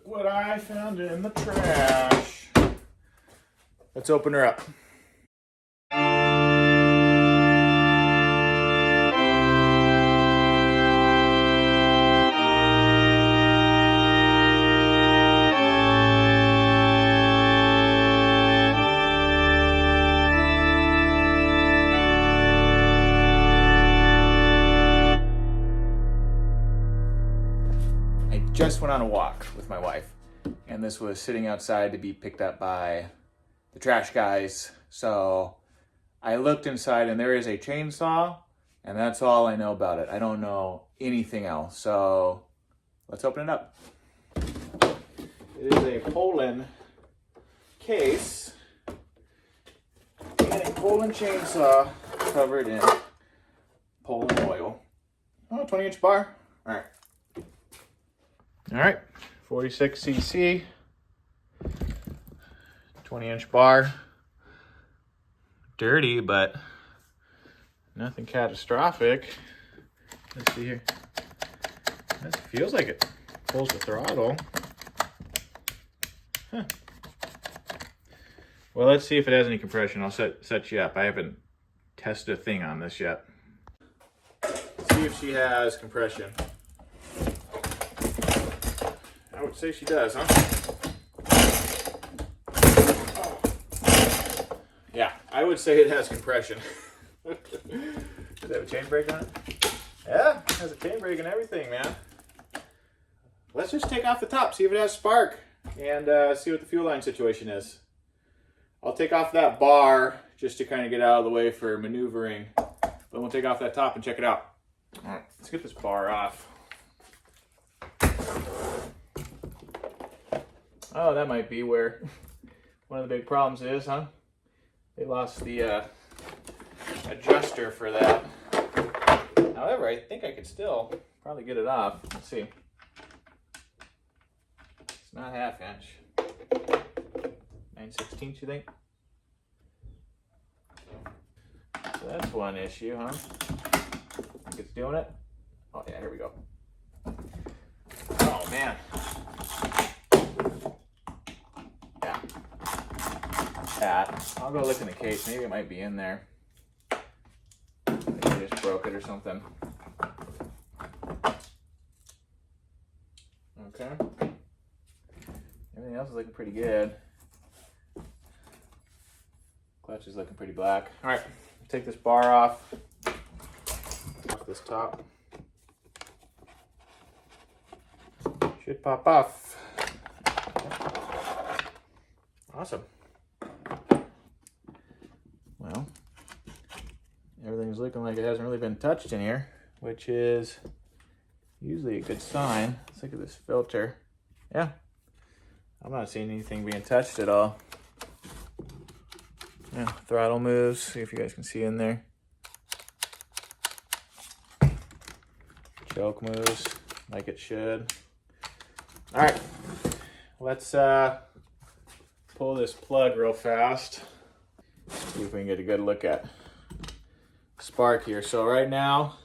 what I found in the trash. Let's open her up. I just went on a walk with my wife, and this was sitting outside to be picked up by the trash guys. So I looked inside, and there is a chainsaw, and that's all I know about it. I don't know anything else. So let's open it up. It is a Poulan case and a Poulan chainsaw covered in Poulan oil. Oh, 20-inch bar. All right. All right, 46 cc, 20-inch bar. Dirty, but nothing catastrophic. Let's see here. That feels like it pulls the throttle. Huh. Well, let's see if it has any compression. I'll set you up. I haven't tested a thing on this yet. Let's see if she has compression. I would say she does, huh? Oh. Yeah, I would say it has compression. Does it have a chain brake on it? Yeah, it has a chain brake and everything, man. Let's just take off the top, see if it has spark, and see what the fuel line situation is. I'll take off that bar just to kind of get out of the way for maneuvering, but we'll take off that top and check it out. All right, let's get this bar off. Oh, that might be where one of the big problems is, huh? They lost the adjuster for that. However, I think I could still probably get it off. Let's see. It's not ½ inch. 9/16, you think? So that's one issue, huh? Think it's doing it? Oh yeah, here we go. Oh man. That. I'll go look in the case. Maybe it might be in there. Maybe I just broke it or something. Okay. Everything else is looking pretty good. Clutch is looking pretty black. All right, take this bar off. Off this top. Should pop off. Awesome. Well, everything's looking like it hasn't really been touched in here, which is usually a good sign. Let's look at this filter. Yeah, I'm not seeing anything being touched at all. Yeah, throttle moves. See if you guys can see in there. Choke moves like it should. All right, let's pull this plug real fast. See if we can get a good look at spark here. So right now,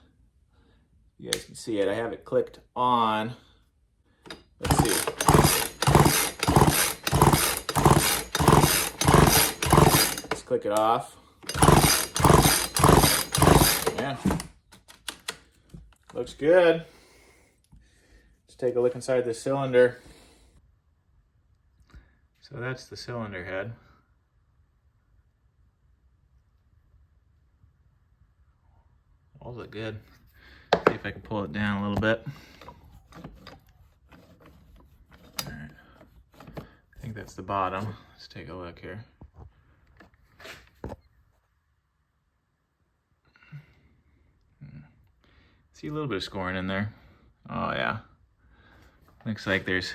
you guys can see it. I have it clicked on. Let's see. Let's click it off. Yeah. Looks good. Let's take a look inside the cylinder. So that's the cylinder head. All look good. See if I can pull it down a little bit. All right. I think that's the bottom. Let's take a look here. See a little bit of scoring in there. Oh yeah. Looks like there's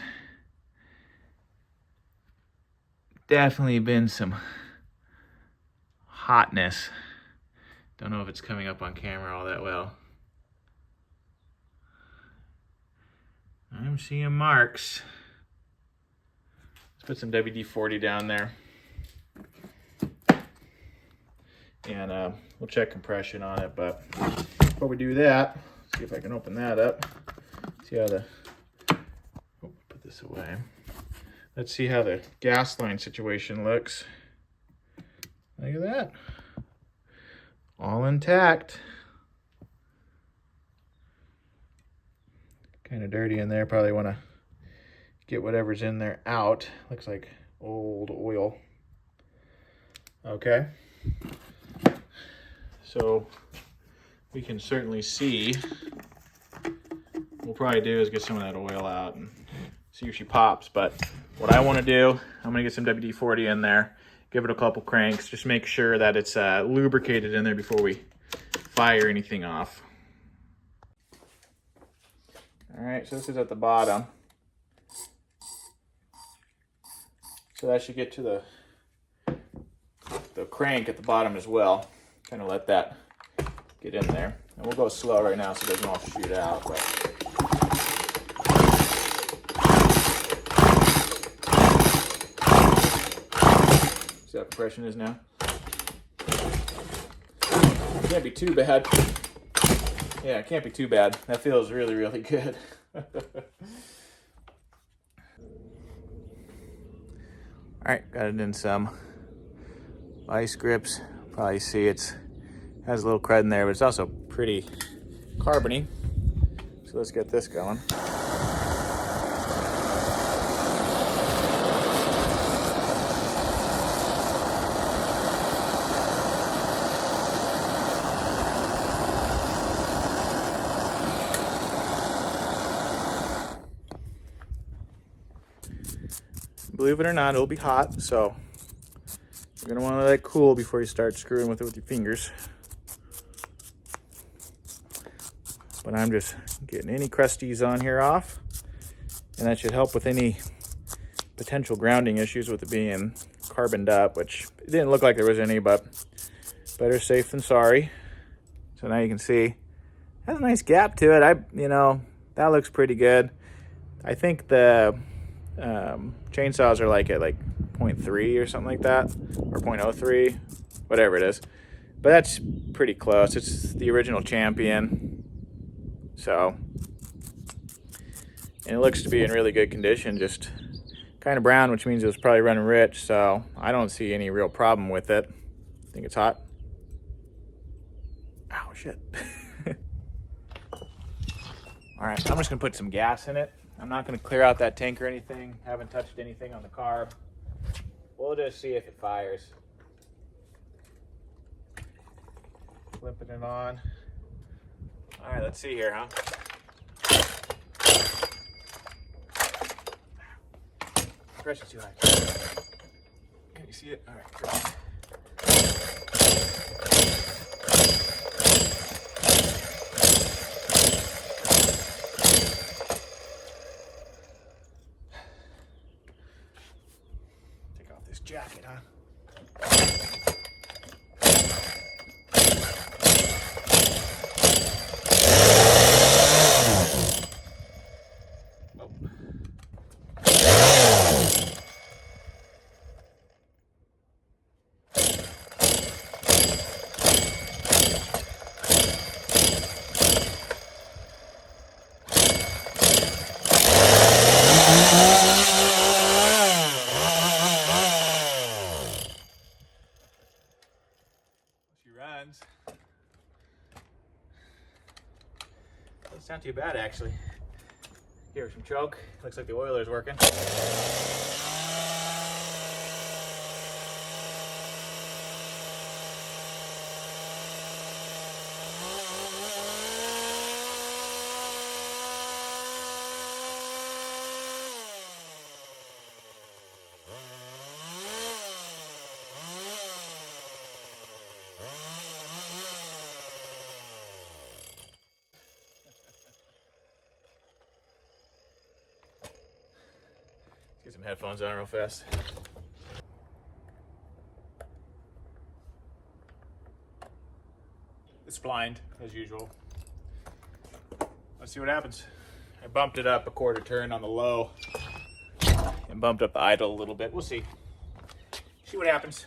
definitely been some hotness. Don't know if it's coming up on camera all that well. I'm seeing marks. Let's put some WD-40 down there. And we'll check compression on it, but before we do that, see if I can open that up. See how the, oh, put this away. Let's see how the gas line situation looks. Look at that. All intact. Kind of dirty in there. Probably want to get whatever's in there out. Looks like old oil. Okay. So we can certainly see. We'll probably do is get some of that oil out and see if she pops. But what I want to do, I'm going to get some WD-40 in there, give it a couple cranks, just make sure that it's lubricated in there before we fire anything off. All right, so this is at the bottom. So that should get to the crank at the bottom as well. Kind of let that get in there. And we'll go slow right now so it doesn't all shoot out. But see how compression is now? It can't be too bad. Yeah, it can't be too bad. That feels really, really good. All right, got it in some vice grips. Probably see it has a little crud in there, but it's also pretty carbony. So let's get this going. Believe it or not, it'll be hot, so you're gonna wanna let it cool before you start screwing with it with your fingers. But I'm just getting any crusties on here off, and that should help with any potential grounding issues with it being carboned up, which it didn't look like there was any, but better safe than sorry. So now you can see it has a nice gap to it. That looks pretty good. I think the chainsaws are like at 0.3 or something like that, or 0.03, whatever it is. But that's pretty close. It's the original Champion. So, and it looks to be in really good condition, just kind of brown, which means it was probably running rich. So I don't see any real problem with it. I think it's hot. Oh, shit. All right, I'm just gonna put some gas in it. I'm not going to clear out that tank or anything. Haven't touched anything on the carb. We'll just see if it fires. Flipping it on. All right, let's see here, huh? Pressure's too high. Can you see it? All right, good. Jacket, huh? Oh. Runs. It's not too bad, actually. Here's some choke. Looks like the oiler's working. Get some headphones on real fast. It's blind, as usual. Let's see what happens. I bumped it up a quarter turn on the low and bumped up the idle a little bit. We'll see. See what happens.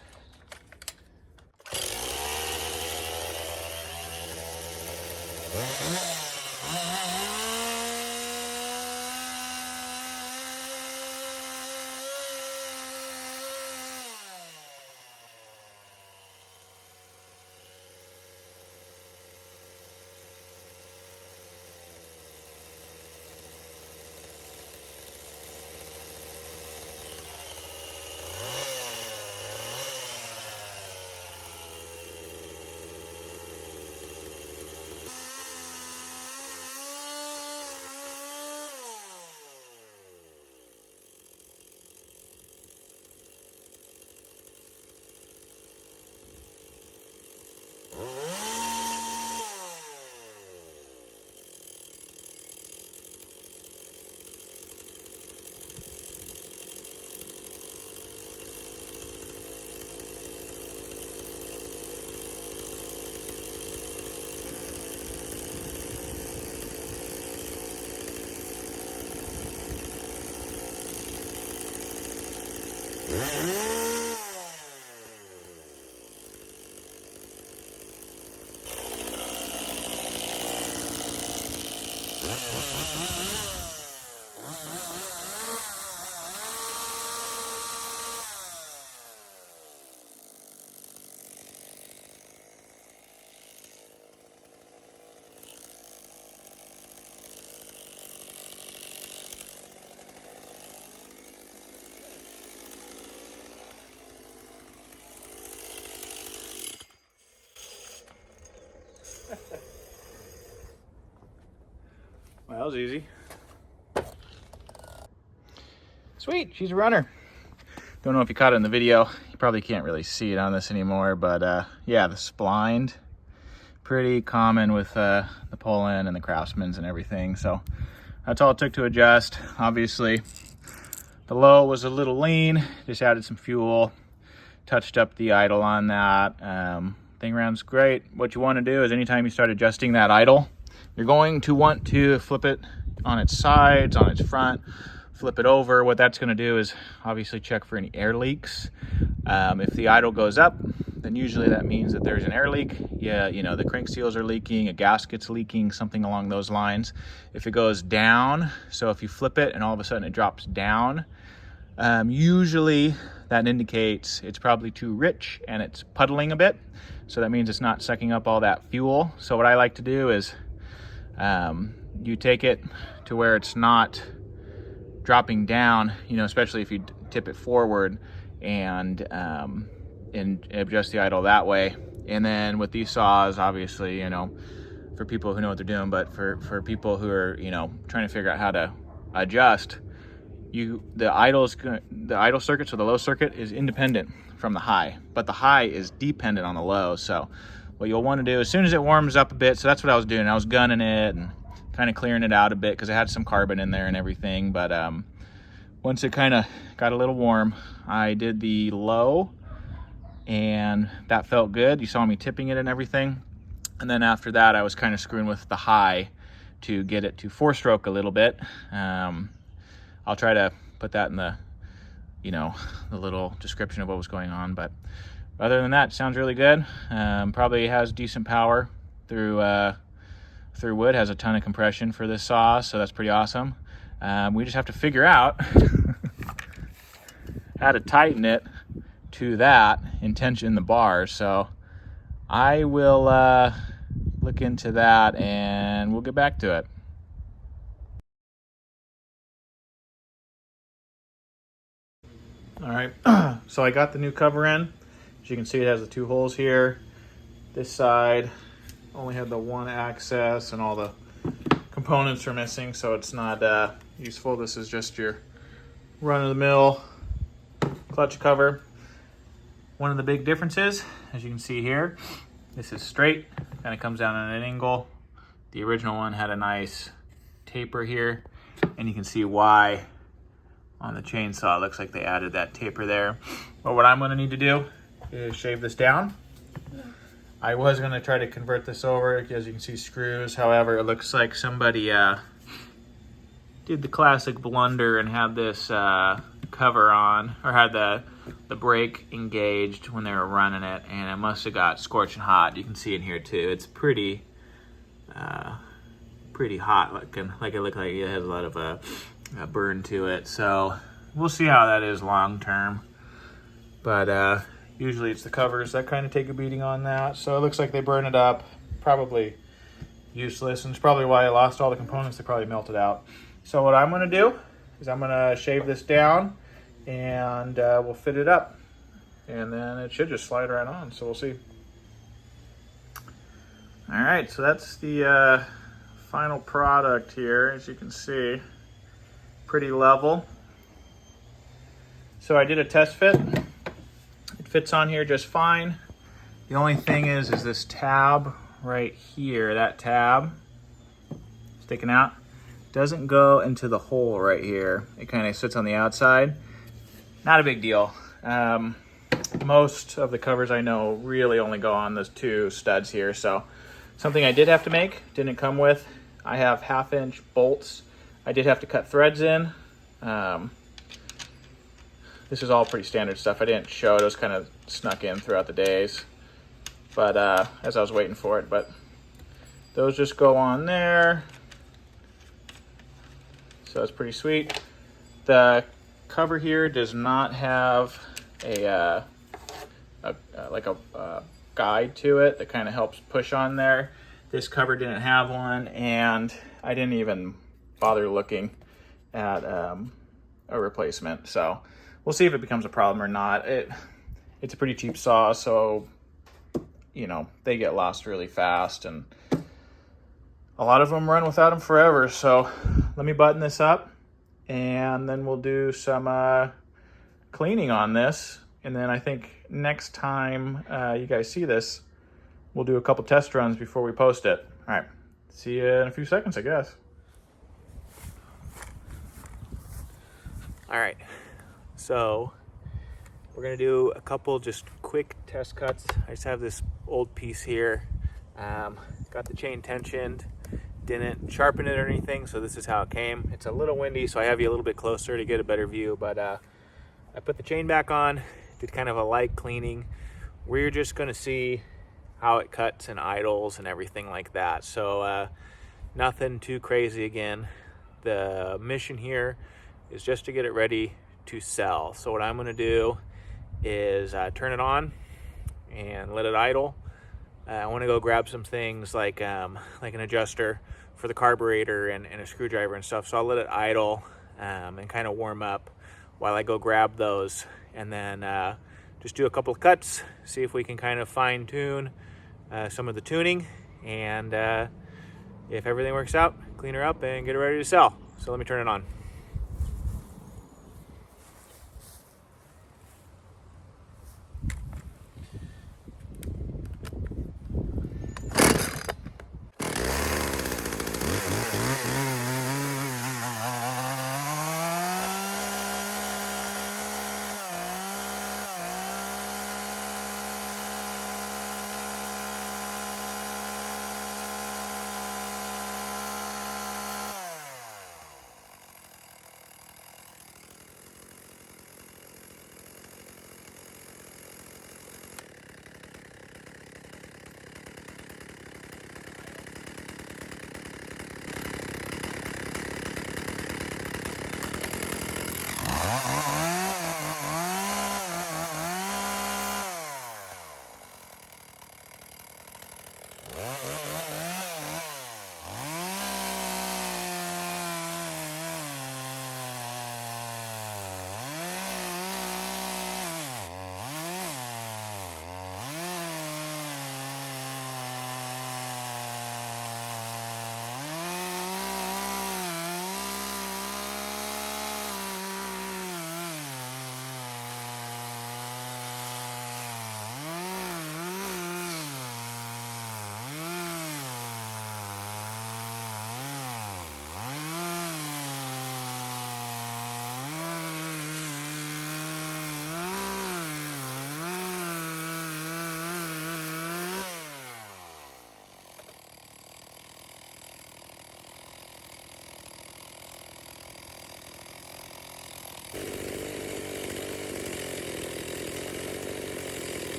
Well, that was easy. Sweet, she's a runner. Don't know if you caught it in the video. You probably can't really see it on this anymore, but yeah, the splined, pretty common with the Poulan and the Craftsman's and everything. So that's all it took to adjust. Obviously, the low was a little lean, just added some fuel, touched up the idle on that. Thing runs great. What you want to do is anytime you start adjusting that idle, you're going to want to flip it on its sides, on its front, flip it over. What that's going to do is obviously check for any air leaks. If the idle goes up, then usually that means that there's an air leak. Yeah, you know, the crank seals are leaking, a gasket's leaking, something along those lines. If it goes down, so if you flip it and all of a sudden it drops down, usually that indicates it's probably too rich and it's puddling a bit. So that means it's not sucking up all that fuel. So what I like to do is you take it to where it's not dropping down, you know, especially if you tip it forward and adjust the idle that way. And then with these saws, obviously, you know, for people who know what they're doing, but for people who are, you know, trying to figure out how to adjust, the idle circuit, so the low circuit is independent from the high, but the high is dependent on the low. So what you'll want to do as soon as it warms up a bit, so that's what I was doing. I was gunning it and kind of clearing it out a bit because it had some carbon in there and everything. But once it kind of got a little warm, I did the low and that felt good. You saw me tipping it and everything. And then after that, I was kind of screwing with the high to get it to 4-stroke a little bit. I'll try to put that in the, you know, the little description of what was going on. But other than that, it sounds really good. Probably has decent power through wood, has a ton of compression for this saw, so that's pretty awesome. We just have to figure out how to tighten it to that and tension the bars. So I will look into that and we'll get back to it. All right, so I got the new cover in. As you can see, it has the 2 holes here. This side only had the 1 access and all the components are missing, so it's not useful. This is just your run-of-the-mill clutch cover. One of the big differences, as you can see here, this is straight, kind of comes down at an angle. The original one had a nice taper here, and you can see why on the chainsaw. It looks like they added that taper there. But what I'm going to need to do is shave this down. I was going to try to convert this over, as you can see screws. However, it looks like somebody did the classic blunder and had this cover on, or had the brake engaged when they were running it, and it must have got scorching hot. You can see in here too. It's pretty hot, like it looked like it has a lot of a burn to it. So we'll see how that is long term. But usually it's the covers that kind of take a beating on that. So it looks like they burn it up. Probably useless, and it's probably why I lost all the components. They probably melted out. So what I'm going to do is I'm going to shave this down and we'll fit it up. And then it should just slide right on. So we'll see. All right, so that's the final product here, as you can see. Pretty level. So I did a test fit. It fits on here just fine. The only thing is this tab right here, that tab sticking out, doesn't go into the hole right here. It kind of sits on the outside. Not a big deal. Most of the covers I know really only go on those 2 studs here. So something I did have to make, didn't come with. I have 1/2-inch bolts. I did have to cut threads in. This is all pretty standard stuff. I didn't show it. It was kind of snuck in throughout the days, but as I was waiting for it. But those just go on there. So it's pretty sweet. The cover here does not have a guide to it that kind of helps push on there. This cover didn't have one, and I didn't even bother looking at a replacement. So we'll see if it becomes a problem or not. It's a pretty cheap saw, so you know, they get lost really fast, and a lot of them run without them forever. So let me button this up, and then we'll do some cleaning on this. And then I think next time you guys see this, we'll do a couple test runs before we post it. All right, see you in a few seconds, I guess. All right, so we're gonna do a couple just quick test cuts. I just have this old piece here. Got the chain tensioned, didn't sharpen it or anything, so this is how it came. It's a little windy, so I have you a little bit closer to get a better view, but I put the chain back on, did kind of a light cleaning. We're just gonna see how it cuts and idles and everything like that. So nothing too crazy again. The mission here is just to get it ready to sell. So what I'm gonna do is turn it on and let it idle. I wanna go grab some things like an adjuster for the carburetor and a screwdriver and stuff. So I'll let it idle and kind of warm up while I go grab those, and then just do a couple of cuts, see if we can kind of fine tune some of the tuning, and if everything works out, clean her up and get it ready to sell. So let me turn it on.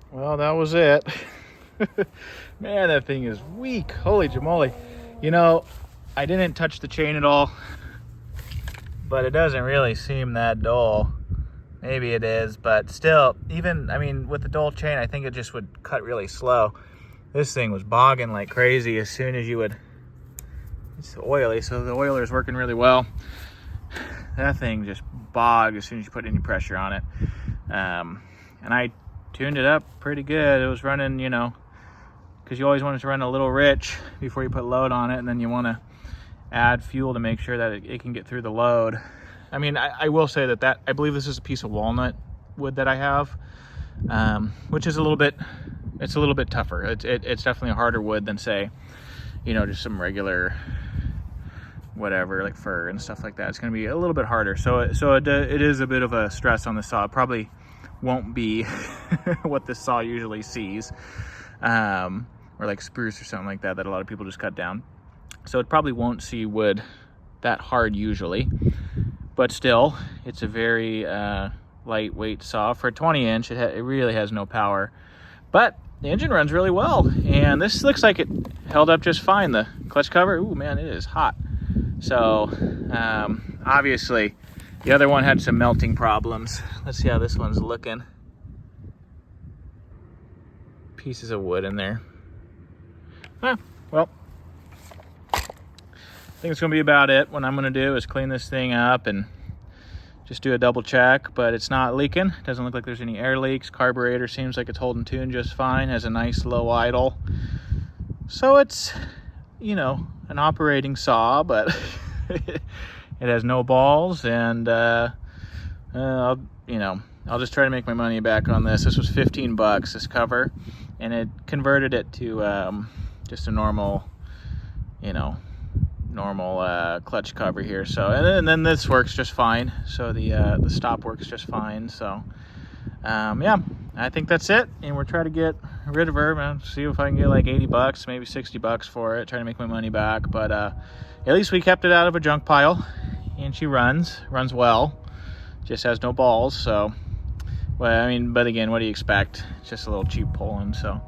Well, that was it. Man, that thing is weak. Holy jamoly. You know, I didn't touch the chain at all, but it doesn't really seem that dull. Maybe it is, but still, even, I mean, with the dull chain, I think it just would cut really slow. This thing was bogging like crazy as soon as you would, it's oily, so the oiler is working really well. That thing just bogged as soon as you put any pressure on it. And I tuned it up pretty good. It was running, you know, because you always want it to run a little rich before you put load on it, and then you want to add fuel to make sure that it can get through the load. I mean, I will say that I believe this is a piece of walnut wood that I have, which is a little bit tougher. It's definitely a harder wood than, say, you know, just some regular whatever, like fir and stuff like that. It's going to be a little bit harder. So it is a bit of a stress on the saw. It probably won't be what this saw usually sees, or like spruce or something like that a lot of people just cut down. So it probably won't see wood that hard usually, but still, it's a very lightweight saw. For a 20-inch, it really has no power, but the engine runs really well, and this looks like it held up just fine. The clutch cover, ooh man, it is hot. So obviously The other one had some melting problems. Let's see how this one's looking. Pieces of wood in there. Well, I think it's gonna be about it. What I'm gonna do is clean this thing up and just do a double check, but it's not leaking. Doesn't look like there's any air leaks. Carburetor seems like it's holding tune just fine. Has a nice low idle. So it's, you know, an operating saw, but it has no balls, and I'll just try to make my money back on this. This was 15 bucks, this cover, and it converted it to just a normal, clutch cover here. So, and then this works just fine. So the stop works just fine. So, yeah, I think that's it. And we're trying to get rid of her, man. See if I can get like 80 bucks, maybe 60 bucks for it. Trying to make my money back. But at least we kept it out of a junk pile. And she runs well. Just has no balls. So, well, I mean, but again, what do you expect? It's just a little cheap Poulan. So, all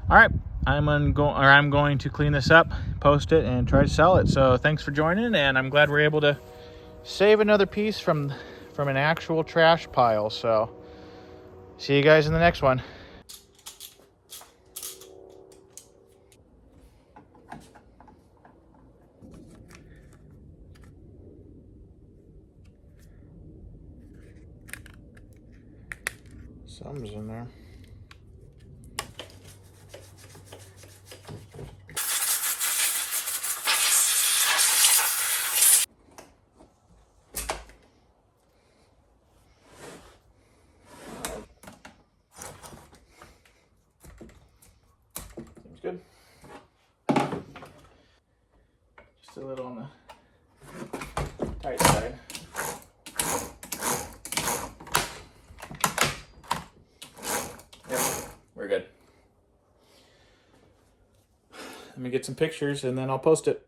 right. I'm going to clean this up, post it, and try to sell it. So thanks for joining, and I'm glad we're able to save another piece from an actual trash pile. So see you guys in the next one. Something's in there. Seems good. Just a little on the tight side. Yep, we're good. Let me get some pictures and then I'll post it.